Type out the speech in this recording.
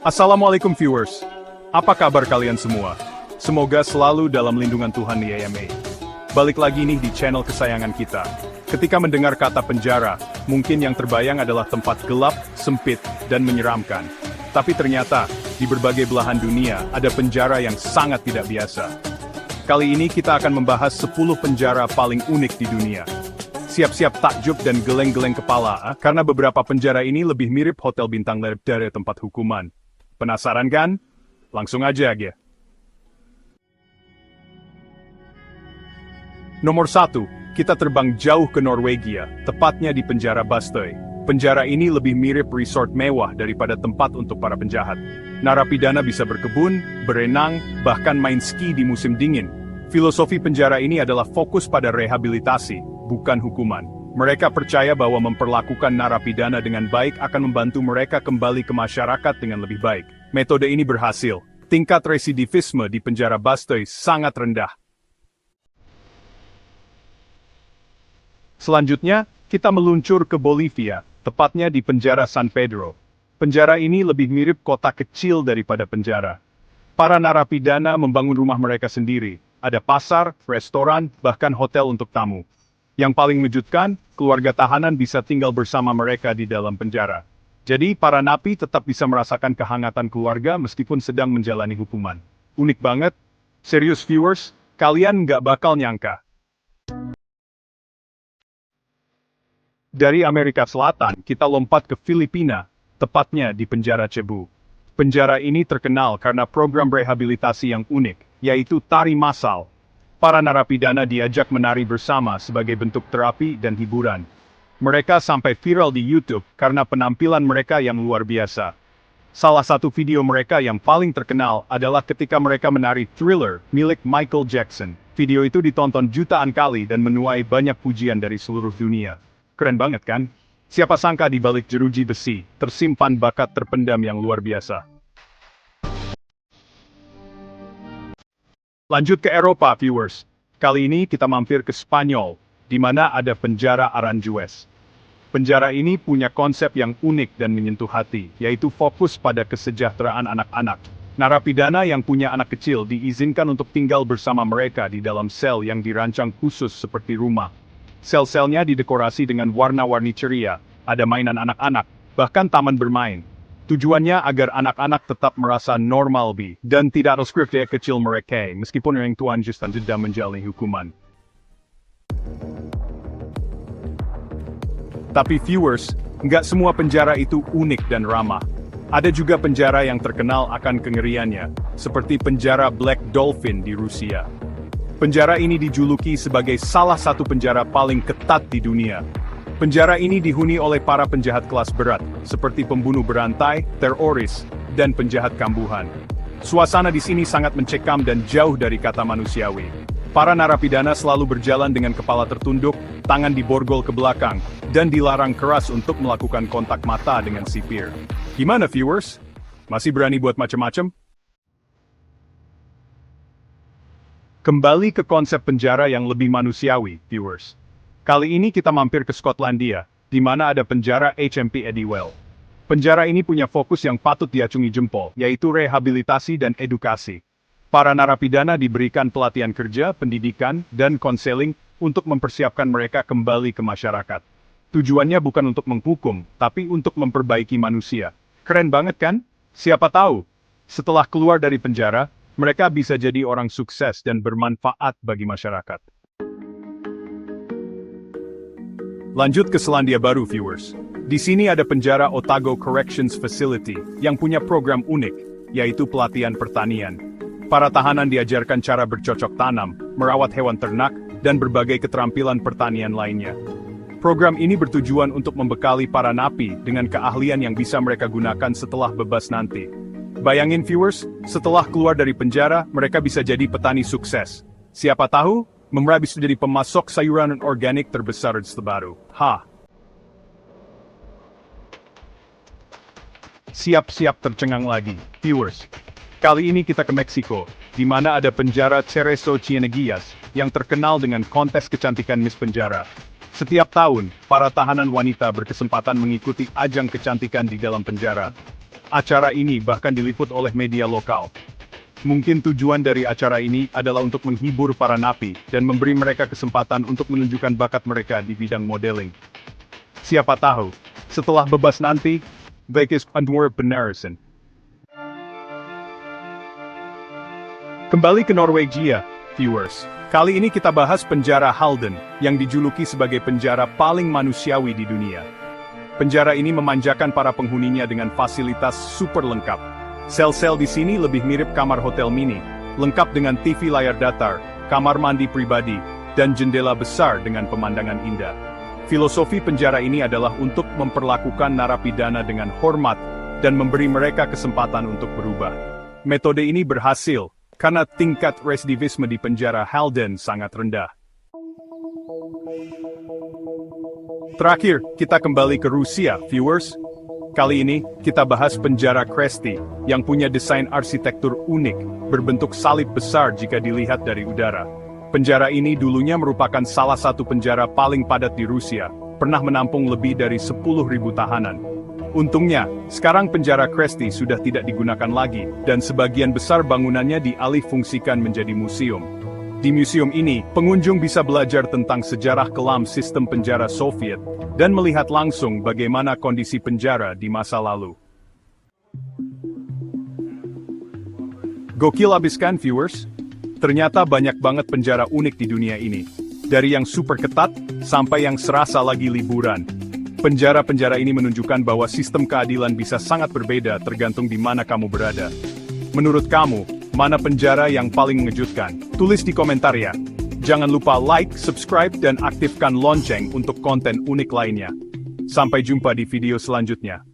Assalamualaikum viewers. Apa kabar kalian semua? Semoga selalu dalam lindungan Tuhan di AMA. Balik lagi nih di channel kesayangan kita. Ketika mendengar kata penjara, mungkin yang terbayang adalah tempat gelap, sempit, dan menyeramkan. Tapi ternyata, di berbagai belahan dunia, ada penjara yang sangat tidak biasa. Kali ini kita akan membahas 10 penjara paling unik di dunia. Siap-siap takjub dan geleng-geleng kepala, karena beberapa penjara ini lebih mirip hotel bintang dari tempat hukuman. Penasaran kan? Langsung aja ya. Nomor 1, kita terbang jauh ke Norwegia, tepatnya di penjara Bastøy. Penjara ini lebih mirip resort mewah daripada tempat untuk para penjahat. Narapidana bisa berkebun, berenang, bahkan main ski di musim dingin. Filosofi penjara ini adalah fokus pada rehabilitasi, bukan hukuman. Mereka percaya bahwa memperlakukan narapidana dengan baik akan membantu mereka kembali ke masyarakat dengan lebih baik. Metode ini berhasil. Tingkat residivisme di penjara Bastøy sangat rendah. Selanjutnya, kita meluncur ke Bolivia, tepatnya di penjara San Pedro. Penjara ini lebih mirip kota kecil daripada penjara. Para narapidana membangun rumah mereka sendiri. Ada pasar, restoran, bahkan hotel untuk tamu. Yang paling mengejutkan, keluarga tahanan bisa tinggal bersama mereka di dalam penjara. Jadi, para napi tetap bisa merasakan kehangatan keluarga meskipun sedang menjalani hukuman. Unik banget. Serius viewers, kalian nggak bakal nyangka. Dari Amerika Selatan, kita lompat ke Filipina, tepatnya di penjara Cebu. Penjara ini terkenal karena program rehabilitasi yang unik, yaitu tari massal. Para narapidana diajak menari bersama sebagai bentuk terapi dan hiburan. Mereka sampai viral di YouTube karena penampilan mereka yang luar biasa. Salah satu video mereka yang paling terkenal adalah ketika mereka menari Thriller milik Michael Jackson. Video itu ditonton jutaan kali dan menuai banyak pujian dari seluruh dunia. Keren banget kan? Siapa sangka di balik jeruji besi, tersimpan bakat terpendam yang luar biasa. Lanjut ke Eropa, viewers. Kali ini kita mampir ke Spanyol, di mana ada penjara Aranjuez. Penjara ini punya konsep yang unik dan menyentuh hati, yaitu fokus pada kesejahteraan anak-anak. Narapidana yang punya anak kecil diizinkan untuk tinggal bersama mereka di dalam sel yang dirancang khusus seperti rumah. Sel-selnya didekorasi dengan warna-warni ceria, ada mainan anak-anak, bahkan taman bermain. Tujuannya agar anak-anak tetap merasa normal dan tidak ada skrip kecil mereka, meskipun orang tua sedang menjalani hukuman. Tapi viewers, nggak semua penjara itu unik dan ramah. Ada juga penjara yang terkenal akan kengeriannya, seperti penjara Black Dolphin di Rusia. Penjara ini dijuluki sebagai salah satu penjara paling ketat di dunia. Penjara ini dihuni oleh para penjahat kelas berat, seperti pembunuh berantai, teroris, dan penjahat kambuhan. Suasana di sini sangat mencekam dan jauh dari kata manusiawi. Para narapidana selalu berjalan dengan kepala tertunduk, tangan diborgol ke belakang, dan dilarang keras untuk melakukan kontak mata dengan sipir. Gimana viewers? Masih berani buat macem-macem? Kembali ke konsep penjara yang lebih manusiawi, viewers. Kali ini kita mampir ke Skotlandia, di mana ada penjara HMP Edywell. Penjara ini punya fokus yang patut diacungi jempol, yaitu rehabilitasi dan edukasi. Para narapidana diberikan pelatihan kerja, pendidikan, dan konseling untuk mempersiapkan mereka kembali ke masyarakat. Tujuannya bukan untuk menghukum, tapi untuk memperbaiki manusia. Keren banget kan? Siapa tahu, setelah keluar dari penjara, mereka bisa jadi orang sukses dan bermanfaat bagi masyarakat. Lanjut ke Selandia Baru, viewers. Di sini ada penjara Otago Corrections Facility yang punya program unik, yaitu pelatihan pertanian. Para tahanan diajarkan cara bercocok tanam, merawat hewan ternak, dan berbagai keterampilan pertanian lainnya. Program ini bertujuan untuk membekali para napi dengan keahlian yang bisa mereka gunakan setelah bebas nanti. Bayangin viewers, setelah keluar dari penjara, mereka bisa jadi petani sukses. Siapa tahu, mereka bisa jadi pemasok sayuran organik terbesar di Sebaru. Siap-siap tercengang lagi, viewers. Kali ini kita ke Meksiko, di mana ada penjara Cerezo Cieneguillas, yang terkenal dengan kontes kecantikan Miss Penjara. Setiap tahun, para tahanan wanita berkesempatan mengikuti ajang kecantikan di dalam penjara. Acara ini bahkan diliput oleh media lokal. Mungkin tujuan dari acara ini adalah untuk menghibur para napi dan memberi mereka kesempatan untuk menunjukkan bakat mereka di bidang modeling. Siapa tahu, setelah bebas nanti, Vegas Pandora Benaresan. Kembali ke Norwegia, viewers. Kali ini kita bahas penjara Halden, yang dijuluki sebagai penjara paling manusiawi di dunia. Penjara ini memanjakan para penghuninya dengan fasilitas super lengkap. Sel-sel di sini lebih mirip kamar hotel mini, lengkap dengan TV layar datar, kamar mandi pribadi, dan jendela besar dengan pemandangan indah. Filosofi penjara ini adalah untuk memperlakukan narapidana dengan hormat dan memberi mereka kesempatan untuk berubah. Metode ini berhasil, karena tingkat residivisme di penjara Halden sangat rendah. Terakhir, kita kembali ke Rusia, viewers. Kali ini, kita bahas penjara Kresti, yang punya desain arsitektur unik, berbentuk salib besar jika dilihat dari udara. Penjara ini dulunya merupakan salah satu penjara paling padat di Rusia, pernah menampung lebih dari 10.000 tahanan. Untungnya, sekarang penjara Kresti sudah tidak digunakan lagi, dan sebagian besar bangunannya dialih-fungsikan menjadi museum. Di museum ini, pengunjung bisa belajar tentang sejarah kelam sistem penjara Soviet, dan melihat langsung bagaimana kondisi penjara di masa lalu. Gokil abis kan, viewers? Ternyata banyak banget penjara unik di dunia ini. Dari yang super ketat, sampai yang serasa lagi liburan. Penjara-penjara ini menunjukkan bahwa sistem keadilan bisa sangat berbeda tergantung di mana kamu berada. Menurut kamu, mana penjara yang paling mengejutkan? Tulis di komentar ya. Jangan lupa like, subscribe, dan aktifkan lonceng untuk konten unik lainnya. Sampai jumpa di video selanjutnya.